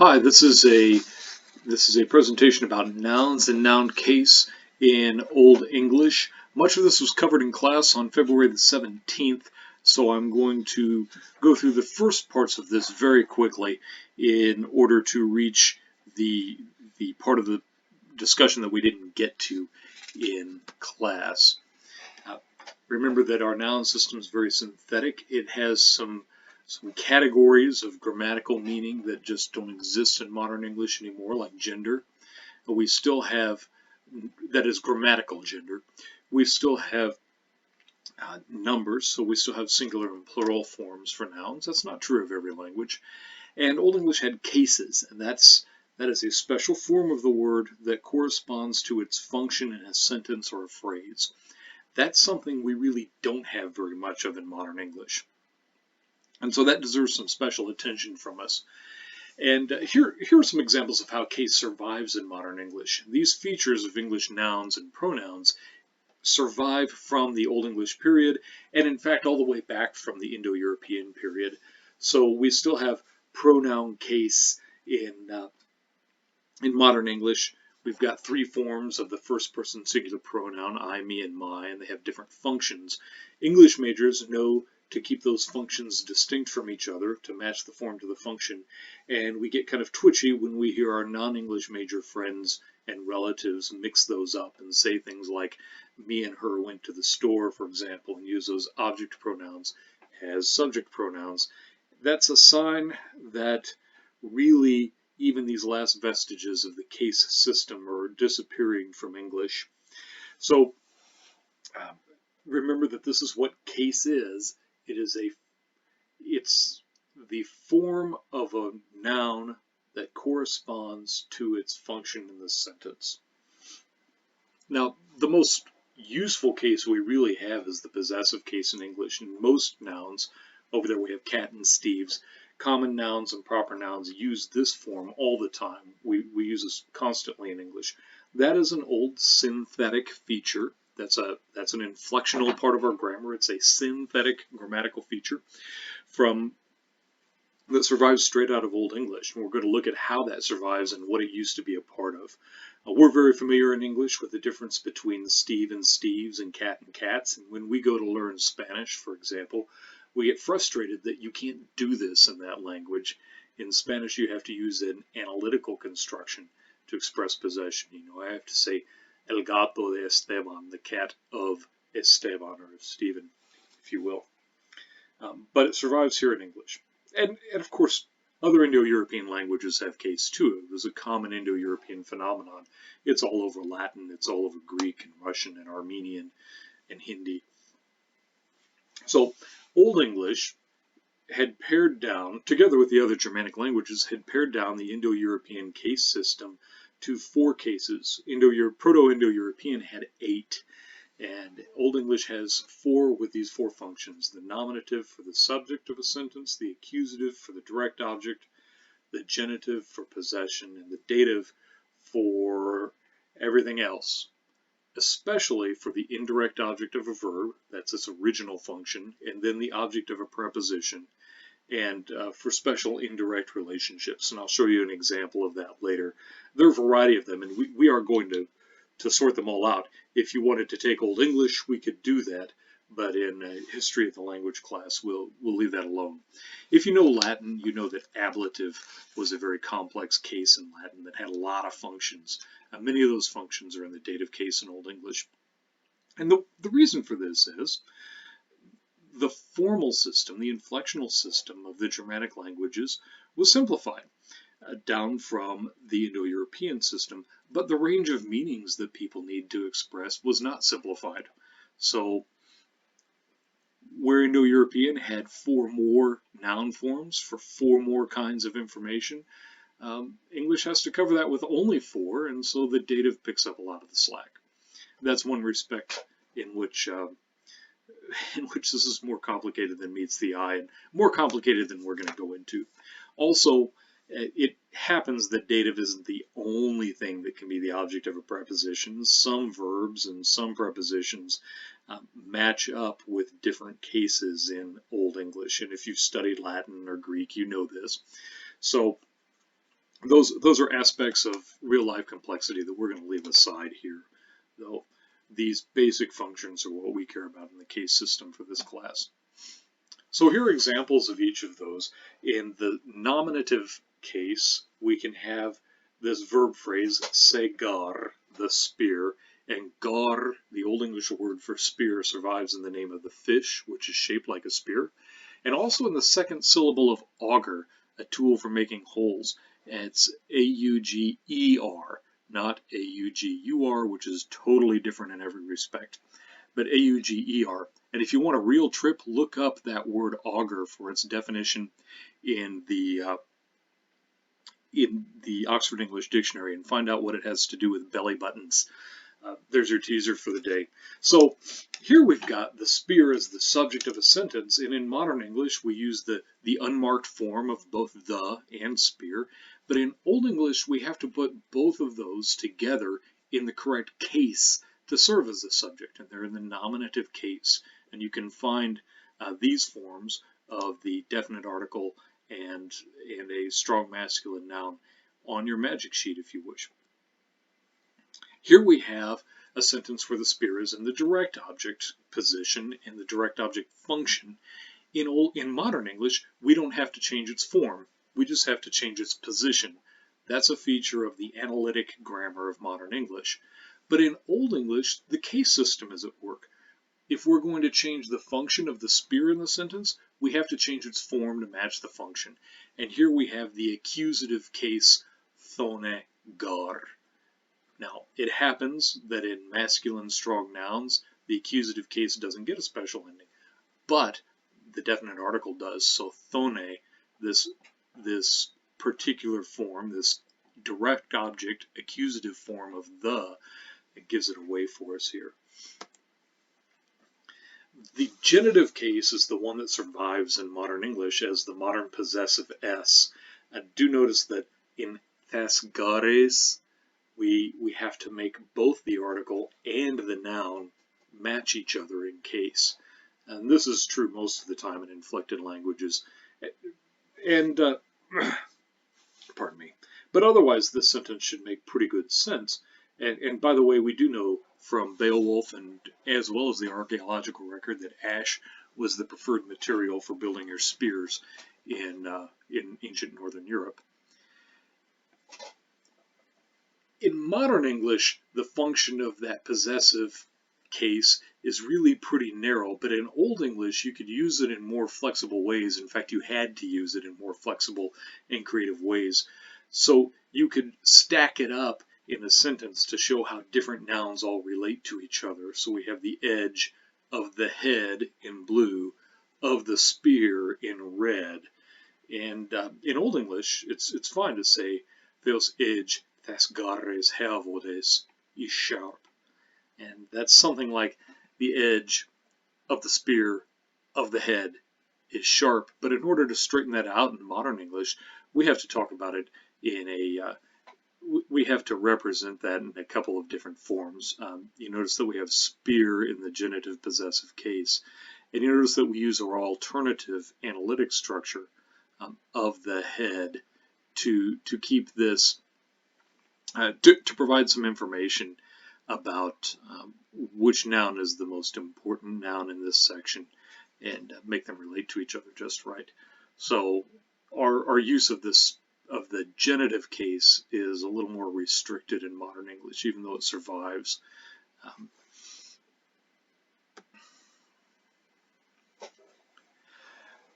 Hi, this is a presentation about nouns and noun case in Old English. Much of this was covered in class on February the 17th, so I'm going to go through the first parts of this very quickly in order to reach the part of the discussion that we didn't get to in class. Uh, Remember that our noun system is very synthetic. It has some categories of grammatical meaning that just don't exist in modern English anymore, like gender. But we still have, that is grammatical gender. We still have numbers, so we still have singular and plural forms for nouns. That's not true of every language. And Old English had cases, and that is a special form of the word that corresponds to its function in a sentence or a phrase. That's something we really don't have very much of in modern English. And so that deserves some special attention from us. And here are some examples of how case survives in modern English. These features of English nouns and pronouns survive from the Old English period, and in fact all the way back from the Indo-European period. So we still have pronoun case in modern English. We've got three forms of the first person singular pronoun, I, me, and my, and they have different functions. English majors know to keep those functions distinct from each other, to match the form to the function, and we get kind of twitchy when we hear our non-English major friends and relatives mix those up and say things like, me and her went to the store, for example, and use those object pronouns as subject pronouns. That's a sign that really even these last vestiges of the case system are disappearing from English. So remember that this is what case is. It's the form of a noun that corresponds to its function in the sentence. Now, the most useful case we really have is the possessive case in English. In most nouns, over there we have cat and Steve's. Common nouns and proper nouns use this form all the time. We use this constantly in English. That is an old synthetic feature. That's an inflectional part of our grammar. It's a synthetic grammatical feature that survives straight out of Old English. And we're going to look at how that survives and what it used to be a part of. We're very familiar in English with the difference between Steve and Steves and cat and cats. And when we go to learn Spanish, for example, we get frustrated that you can't do this in that language. In Spanish, you have to use an analytical construction to express possession. I have to say, el gato de Esteban, the cat of Esteban, or Stephen, if you will. But it survives here in English. And of course, other Indo-European languages have case too. It was a common Indo-European phenomenon. It's all over Latin, it's all over Greek and Russian and Armenian and Hindi. So Old English had pared down, together with the other Germanic languages, had pared down the Indo-European case system to 4 cases. Proto-Indo-European had 8, and Old English has 4 with these 4 functions: the nominative for the subject of a sentence, the accusative for the direct object, the genitive for possession, and the dative for everything else, especially for the indirect object of a verb, that's its original function, and then the object of a preposition, and for special indirect relationships. And I'll show you an example of that later. There are a variety of them, and we are going to sort them all out. If you wanted to take Old English, we could do that, but in history of the language class, we'll leave that alone. If you know Latin, you know that ablative was a very complex case in Latin that had a lot of functions. Many of those functions are in the dative case in Old English. And the reason for this is the formal system, the inflectional system of the Germanic languages was simplified down from the Indo-European system, but the range of meanings that people need to express was not simplified. So where Indo-European had 4 more noun forms for 4 more kinds of information, English has to cover that with only 4, and so the dative picks up a lot of the slack. That's one respect in which this is more complicated than meets the eye, and more complicated than we're going to go into. Also, it happens that dative isn't the only thing that can be the object of a preposition. Some verbs and some prepositions match up with different cases in Old English, and if you've studied Latin or Greek, you know this. So Those are aspects of real life complexity that we're going to leave aside here, though. These basic functions are what we care about in the case system for this class. So here are examples of each of those. In the nominative case, we can have this verb phrase, segar, the spear, and gar, the Old English word for spear, survives in the name of the fish, which is shaped like a spear, and also in the second syllable of auger, a tool for making holes. And it's A-U-G-E-R, not A-U-G-U-R, which is totally different in every respect, but A-U-G-E-R. And if you want a real trip, look up that word auger for its definition in the Oxford English Dictionary and find out what it has to do with belly buttons. There's your teaser for the day. So here we've got the spear as the subject of a sentence, and in modern English we use the unmarked form of both the and spear, but in Old English we have to put both of those together in the correct case to serve as the subject, and they're in the nominative case. And you can find these forms of the definite article and a strong masculine noun on your magic sheet if you wish. Here we have a sentence where the spear is in the direct object position and the direct object function. In modern English, we don't have to change its form. We just have to change its position. That's a feature of the analytic grammar of modern English. But in Old English, the case system is at work. If we're going to change the function of the spear in the sentence, we have to change its form to match the function. And here we have the accusative case, thone gar. Now, it happens that in masculine strong nouns, the accusative case doesn't get a special ending, but the definite article does. So thone, this particular form, this direct object accusative form of the, it gives it away for us here. The genitive case is the one that survives in modern English as the modern possessive s. Do notice that in thasgares, we have to make both the article and the noun match each other in case. And this is true most of the time in inflected languages. And, pardon me. But otherwise, this sentence should make pretty good sense. And by the way, we do know from Beowulf and as well as the archaeological record that ash was the preferred material for building your spears in ancient Northern Europe. In modern English, the function of that possessive case is really pretty narrow, but in Old English, you could use it in more flexible ways. In fact, you had to use it in more flexible and creative ways. So you could stack it up in a sentence to show how different nouns all relate to each other. So we have the edge of the head in blue, of the spear in red. And in Old English, it's fine to say theos edge thasgares hervodes is sharp. And that's something like the edge of the spear of the head is sharp. But in order to straighten that out in modern English, we have to talk about it in we have to represent that in a couple of different forms. You notice that we have spear in the genitive possessive case. And you notice that we use our alternative analytic structure of the head to keep this, to provide some information about which noun is the most important noun in this section and make them relate to each other just right. So our use of the genitive case is a little more restricted in modern English, even though it survives.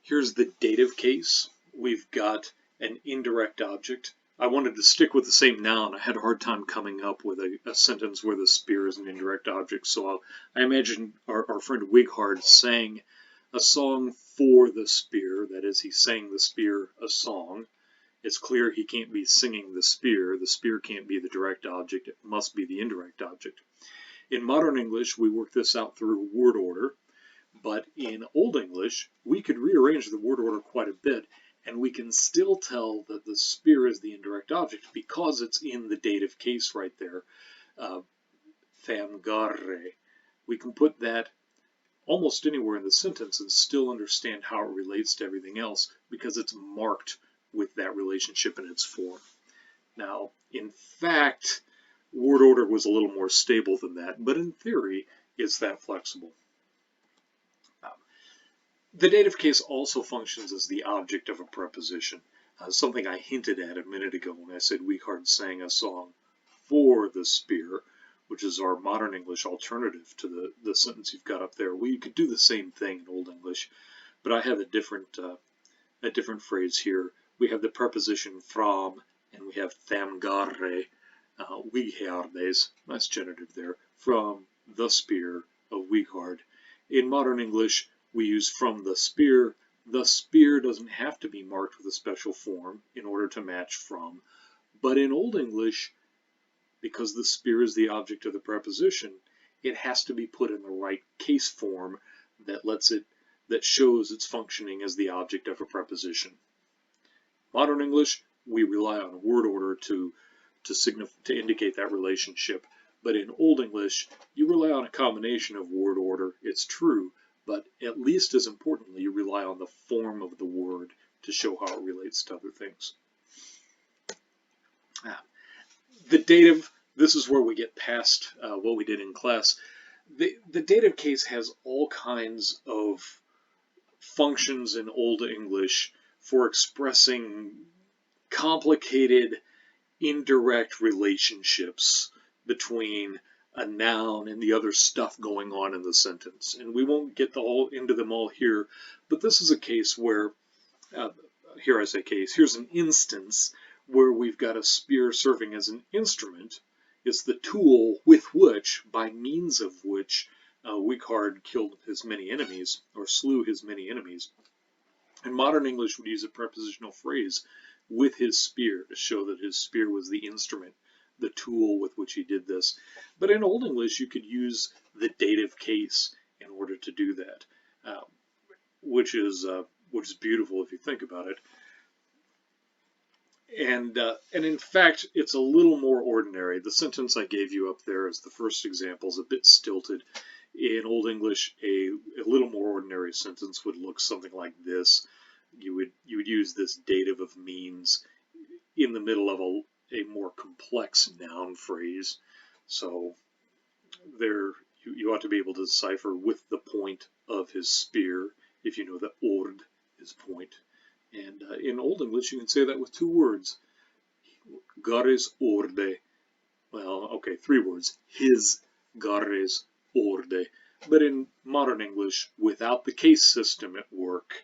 Here's the dative case. We've got an indirect object. I wanted to stick with the same noun. I had a hard time coming up with a sentence where the spear is an indirect object. So I imagine our friend Wighard sang a song for the spear. That is, he sang the spear a song. It's clear he can't be singing the spear. The spear can't be the direct object. It must be the indirect object. In modern English, we work this out through word order. But in Old English, we could rearrange the word order quite a bit, and we can still tell that the spear is the indirect object because it's in the dative case right there, thamgare. We can put that almost anywhere in the sentence and still understand how it relates to everything else because it's marked with that relationship in its form. Now, in fact, word order was a little more stable than that, but in theory, it's that flexible. The dative case also functions as the object of a preposition, something I hinted at a minute ago when I said Weekhart sang a song for the spear, which is our modern English alternative to the sentence you've got up there. We could do the same thing in Old English, but I have a different phrase here. We have the preposition from, and we have thamgarre, Weeghardes, nice genitive there, from the spear of Weeghard. In modern English, we use from the spear. The spear doesn't have to be marked with a special form in order to match from, but in Old English, because the spear is the object of the preposition, it has to be put in the right case form that shows it's functioning as the object of a preposition. Modern English, we rely on word order to indicate that relationship. But in Old English, you rely on a combination of word order, it's true, but at least as importantly, you rely on the form of the word to show how it relates to other things. The dative, this is where we get past what we did in class. The dative case has all kinds of functions in Old English for expressing complicated indirect relationships between a noun and the other stuff going on in the sentence. And we won't get into them all here, but this is a case where, here I say case, here's an instance where we've got a spear serving as an instrument. It's the tool with which, by means of which, Weeghard killed his many enemies, or slew his many enemies. In modern English, we use a prepositional phrase, with his spear, to show that his spear was the instrument, the tool with which he did this. But in Old English, you could use the dative case in order to do that, which is beautiful if you think about it. And in fact, it's a little more ordinary. The sentence I gave you up there as the first example is a bit stilted. In Old English, a little more ordinary sentence would look something like this. You would use this dative of means in the middle of a more complex noun phrase. So there, you ought to be able to decipher with the point of his spear, if you know that ord is point. And in Old English, you can say that with two words. Gares orde. Well, okay, three words. His gares orde. But in modern English, without the case system at work,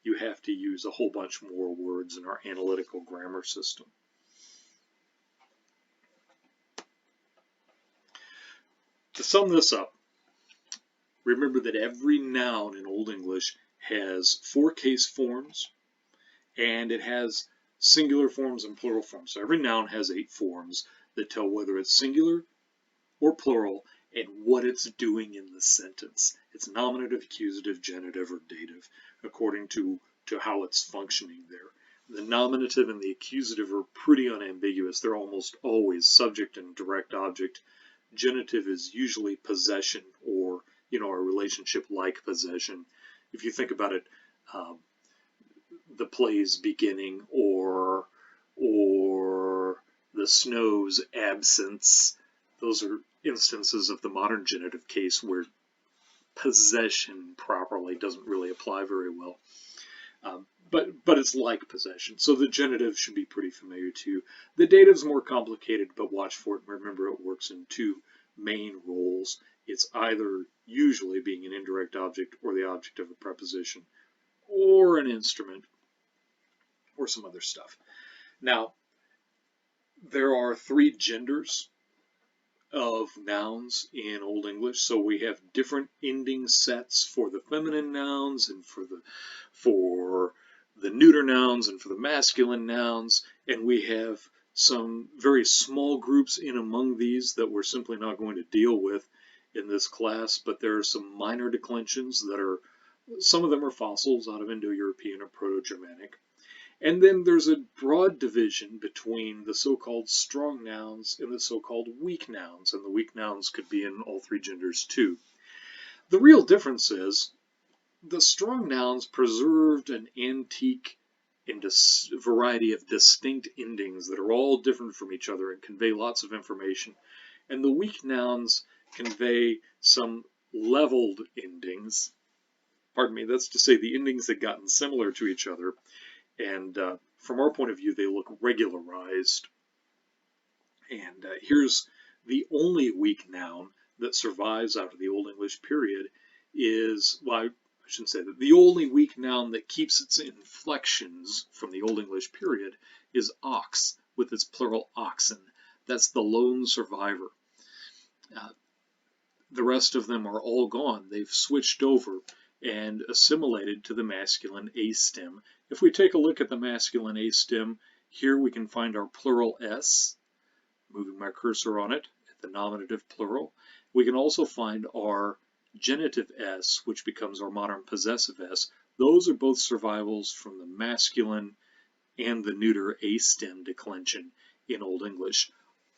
you have to use a whole bunch more words in our analytical grammar system. To sum this up, remember that every noun in Old English has 4 case forms, and it has singular forms and plural forms. So every noun has 8 forms that tell whether it's singular or plural and what it's doing in the sentence. It's nominative, accusative, genitive, or dative, according to how it's functioning there. The nominative and the accusative are pretty unambiguous. They're almost always subject and direct object. Genitive is usually possession, or a relationship like possession. If you think about it, the play's beginning, or the snow's absence, those are instances of the modern genitive case where possession properly doesn't really apply very well. But it's like possession, so the genitive should be pretty familiar to you. The dative's more complicated, but watch for it. Remember, it works in 2 main roles. It's either usually being an indirect object or the object of a preposition, or an instrument, or some other stuff. Now, there are 3 genders of nouns in Old English, so we have different ending sets for the feminine nouns and for the neuter nouns and for the masculine nouns, and we have some very small groups in among these that we're simply not going to deal with in this class, but there are some minor declensions that are, some of them are fossils out of Indo-European or Proto-Germanic. And then there's a broad division between the so-called strong nouns and the so-called weak nouns, and the weak nouns could be in all 3 genders too. The real difference is the strong nouns preserved an antique into a variety of distinct endings that are all different from each other and convey lots of information. And the weak nouns convey some leveled endings. Pardon me, that's to say the endings that gotten similar to each other, and from our point of view, they look regularized. And here's the only weak noun that survives out of the Old English period is, well, I shouldn't say that. The only weak noun that keeps its inflections from the Old English period is ox, with its plural oxen. That's the lone survivor. The rest of them are all gone. They've switched over and assimilated to the masculine a stem. If we take a look at the masculine a stem, here we can find our plural s, moving my cursor on it at the nominative plural. We can also find our genitive s, which becomes our modern possessive s. Those are both survivals from the masculine and the neuter a stem declension in Old English.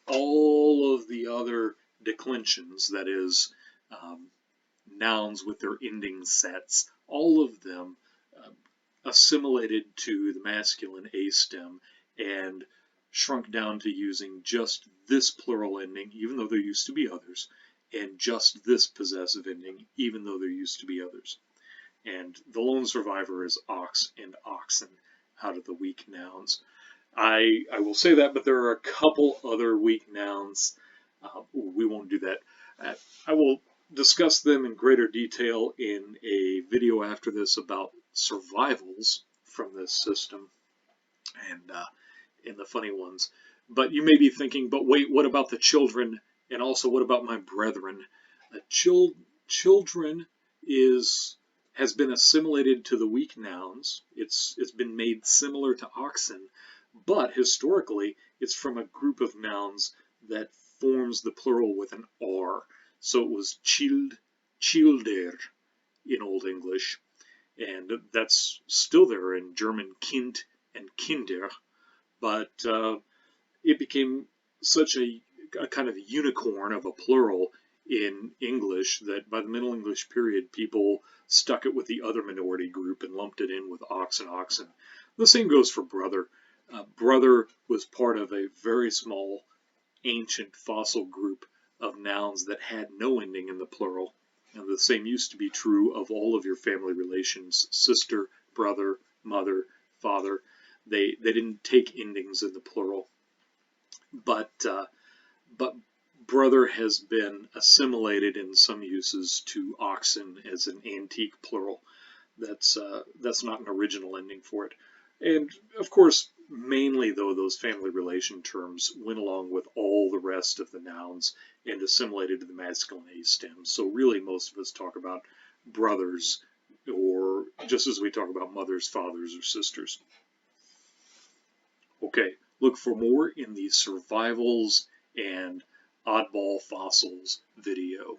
All of the other declensions, that is, nouns with their ending sets, all of them assimilated to the masculine a stem and shrunk down to using just this plural ending, even though there used to be others, and just this possessive ending, even though there used to be others. And the lone survivor is ox and oxen out of the weak nouns. I will say that, but there are a couple other weak nouns. We won't do that. I will discuss them in greater detail in a video after this about survivals from this system and the funny ones. But you may be thinking, but wait, what about the children? And also, what about my brethren? Children has been assimilated to the weak nouns. It's been made similar to oxen, but historically it's from a group of nouns that forms the plural with an R. So it was childer in Old English, and that's still there in German Kind and Kinder, but it became such a kind of unicorn of a plural in English that by the Middle English period, people stuck it with the other minority group and lumped it in with ox and oxen. The same goes for brother. Brother was part of a very small ancient fossil group of nouns that had no ending in the plural. And the same used to be true of all of your family relations: sister, brother, mother, father. They didn't take endings in the plural. But brother has been assimilated in some uses to oxen as an antique plural. That's not an original ending for it. And of course, mainly though, those family relation terms went along with all the rest of the nouns and assimilated to the masculine a stem. So really, most of us talk about brothers, or just as we talk about mothers, fathers, or sisters. Okay, look for more in the survivals and oddball fossils video.